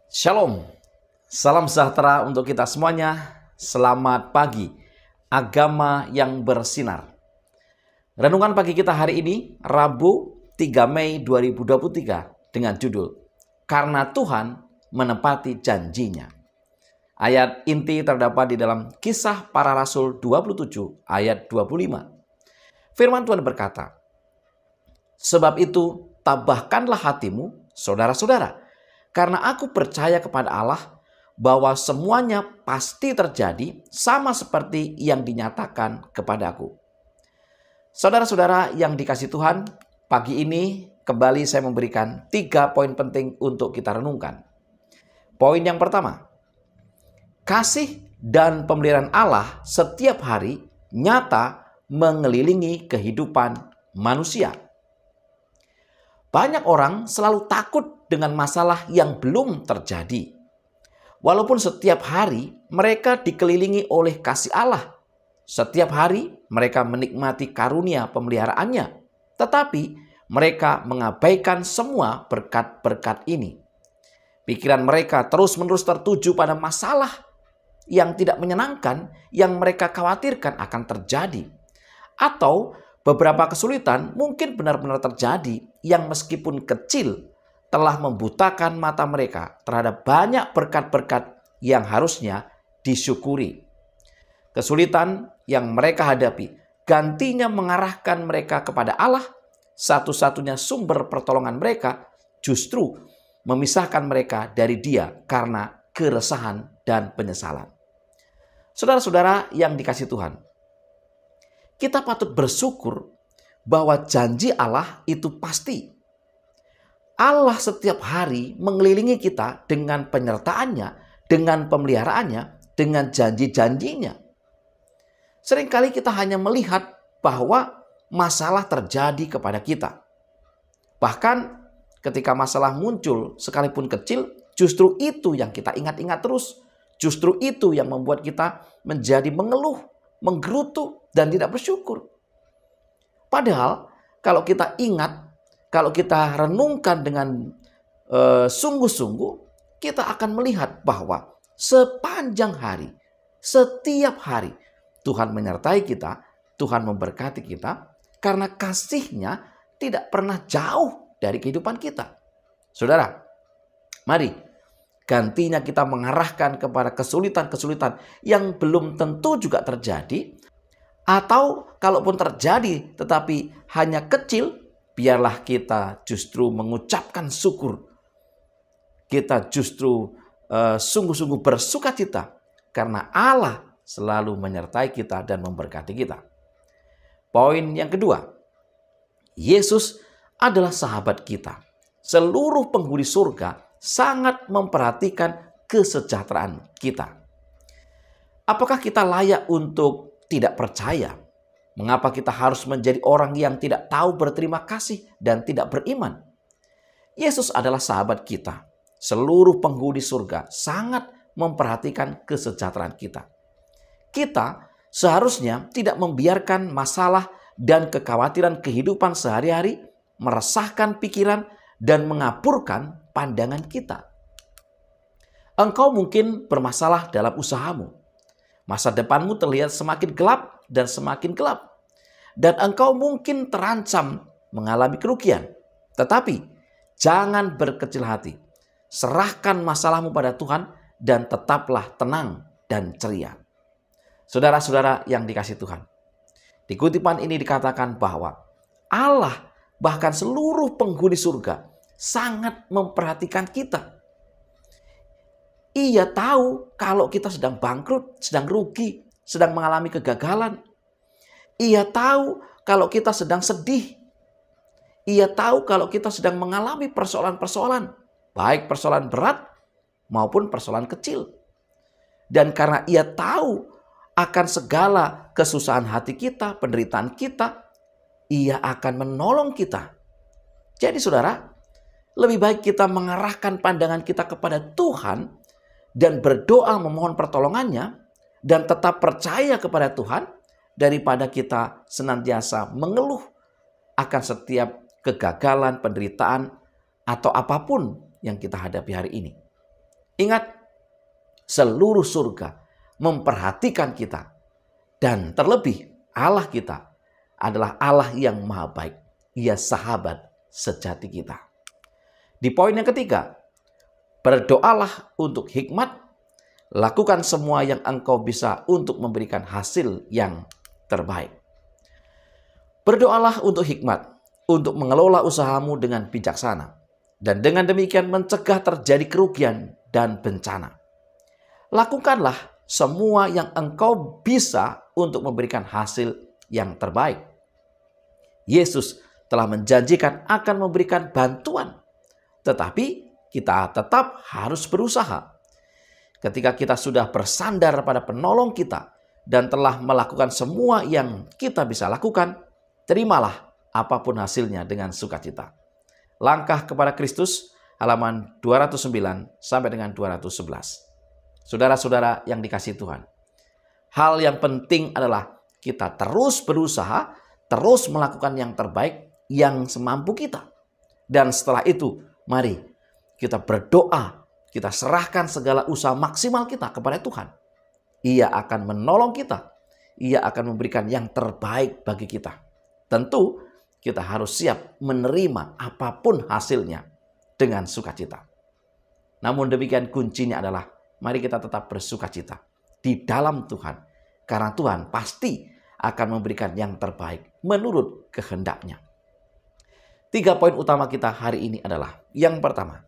Shalom, salam sejahtera untuk kita semuanya. Selamat pagi, agama yang bersinar. Renungan pagi kita hari ini, Rabu 3 Mei 2023 dengan judul Karena Tuhan menepati janjinya. Ayat inti terdapat di dalam Kisah Para Rasul 27 ayat 25. Firman Tuhan berkata, "Sebab itu tabahkanlah hatimu, saudara-saudara, karena aku percaya kepada Allah bahwa semuanya pasti terjadi sama seperti yang dinyatakan kepadaku." Saudara-saudara yang dikasihi Tuhan, pagi ini kembali saya memberikan 3 poin penting untuk kita renungkan. Poin yang pertama, kasih dan pemeliharaan Allah setiap hari nyata mengelilingi kehidupan manusia. Banyak orang selalu takut dengan masalah yang belum terjadi. Walaupun setiap hari mereka dikelilingi oleh kasih Allah. Setiap hari mereka menikmati karunia pemeliharaannya. Tetapi mereka mengabaikan semua berkat-berkat ini. Pikiran mereka terus-menerus tertuju pada masalah yang tidak menyenangkan yang mereka khawatirkan akan terjadi. Atau beberapa kesulitan mungkin benar-benar terjadi yang meskipun kecil telah membutakan mata mereka terhadap banyak berkat-berkat yang harusnya disyukuri. Kesulitan yang mereka hadapi gantinya mengarahkan mereka kepada Allah, satu-satunya sumber pertolongan mereka, justru memisahkan mereka dari Dia karena keresahan dan penyesalan. Saudara-saudara yang dikasihi Tuhan, kita patut bersyukur bahwa janji Allah itu pasti. Allah setiap hari mengelilingi kita dengan penyertaannya, dengan pemeliharaannya, dengan janji-janjinya. Seringkali kita hanya melihat bahwa masalah terjadi kepada kita. Bahkan ketika masalah muncul sekalipun kecil, justru itu yang kita ingat-ingat terus. Justru itu yang membuat kita menjadi mengeluh, menggerutu, dan tidak bersyukur. Padahal kalau kita ingat, kalau kita renungkan dengan sungguh-sungguh, kita akan melihat bahwa sepanjang hari, setiap hari, Tuhan menyertai kita, Tuhan memberkati kita, karena kasih-Nya tidak pernah jauh dari kehidupan kita. Saudara, mari gantinya kita mengarahkan kepada kesulitan-kesulitan yang belum tentu juga terjadi, atau kalaupun terjadi tetapi hanya kecil, biarlah kita justru mengucapkan syukur. Kita justru sungguh-sungguh bersukacita karena Allah selalu menyertai kita dan memberkati kita. Poin yang kedua, Yesus adalah sahabat kita. Seluruh penghuni surga sangat memperhatikan kesejahteraan kita. Apakah kita layak untuk tidak percaya? Mengapa kita harus menjadi orang yang tidak tahu berterima kasih dan tidak beriman? Yesus adalah sahabat kita. Seluruh penghuni surga sangat memperhatikan kesejahteraan kita. Kita seharusnya tidak membiarkan masalah dan kekhawatiran kehidupan sehari-hari meresahkan pikiran dan mengaburkan pandangan kita. Engkau mungkin bermasalah dalam usahamu. Masa depanmu terlihat semakin gelap dan semakin gelap. Dan engkau mungkin terancam mengalami kerugian. Tetapi jangan berkecil hati. Serahkan masalahmu pada Tuhan dan tetaplah tenang dan ceria. Saudara-saudara yang dikasihi Tuhan, di kutipan ini dikatakan bahwa Allah bahkan seluruh penghuni surga sangat memperhatikan kita. Ia tahu kalau kita sedang bangkrut, sedang rugi, sedang mengalami kegagalan. Ia tahu kalau kita sedang sedih. Ia tahu kalau kita sedang mengalami persoalan-persoalan, baik persoalan berat maupun persoalan kecil. Dan karena Ia tahu akan segala kesusahan hati kita, penderitaan kita, Ia akan menolong kita. Jadi saudara, lebih baik kita mengarahkan pandangan kita kepada Tuhan dan berdoa memohon pertolongannya dan tetap percaya kepada Tuhan daripada kita senantiasa mengeluh akan setiap kegagalan, penderitaan, atau apapun yang kita hadapi hari ini. Ingat, seluruh surga memperhatikan kita. Dan terlebih Allah kita adalah Allah yang maha baik. Ia sahabat sejati kita. Di poin yang ketiga, berdoalah untuk hikmat. Lakukan semua yang engkau bisa untuk memberikan hasil yang terbaik. Berdoalah untuk hikmat, untuk mengelola usahamu dengan bijaksana. Dan dengan demikian mencegah terjadi kerugian dan bencana. Lakukanlah semua yang engkau bisa untuk memberikan hasil yang terbaik. Yesus telah menjanjikan akan memberikan bantuan. Tetapi kita tetap harus berusaha. Ketika kita sudah bersandar pada penolong kita dan telah melakukan semua yang kita bisa lakukan, terimalah apapun hasilnya dengan sukacita. Langkah kepada Kristus, halaman 209 sampai dengan 211. Saudara-saudara yang dikasihi Tuhan, hal yang penting adalah kita terus berusaha, terus melakukan yang terbaik yang semampu kita. Dan setelah itu, mari kita berdoa, kita serahkan segala usaha maksimal kita kepada Tuhan. Ia akan menolong kita. Ia akan memberikan yang terbaik bagi kita. Tentu kita harus siap menerima apapun hasilnya dengan sukacita. Namun demikian kuncinya adalah mari kita tetap bersukacita di dalam Tuhan. Karena Tuhan pasti akan memberikan yang terbaik menurut kehendaknya. 3 poin utama kita hari ini adalah yang pertama,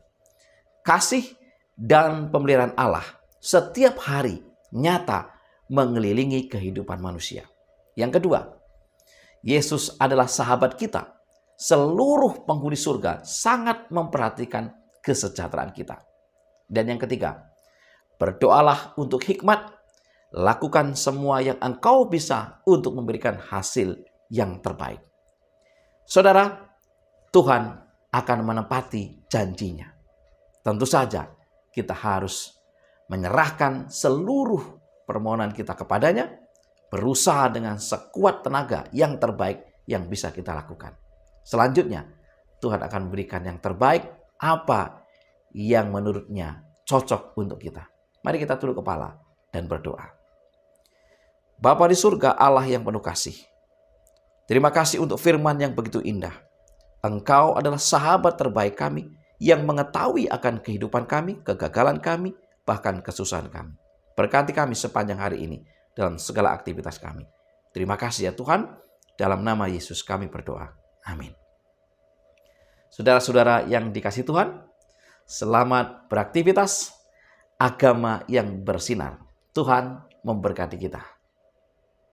kasih dan pemeliharaan Allah setiap hari nyata mengelilingi kehidupan manusia. Yang kedua, Yesus adalah sahabat kita. Seluruh penghuni surga sangat memperhatikan kesejahteraan kita. Dan yang ketiga, berdoalah untuk hikmat. Lakukan semua yang engkau bisa untuk memberikan hasil yang terbaik. Saudara, Tuhan akan menepati janjinya. Tentu saja kita harus menyerahkan seluruh permohonan kita kepadanya, berusaha dengan sekuat tenaga yang terbaik yang bisa kita lakukan. Selanjutnya, Tuhan akan memberikan yang terbaik apa yang menurutnya cocok untuk kita. Mari kita tunduk kepala dan berdoa. Bapa di surga, Allah yang penuh kasih. Terima kasih untuk firman yang begitu indah. Engkau adalah sahabat terbaik kami yang mengetahui akan kehidupan kami, kegagalan kami, bahkan kesusahan kami. Berkati kami sepanjang hari ini dalam segala aktivitas kami. Terima kasih ya Tuhan. Dalam nama Yesus kami berdoa. Amin. Saudara-saudara yang dikasihi Tuhan, selamat beraktivitas. Agama yang bersinar. Tuhan memberkati kita.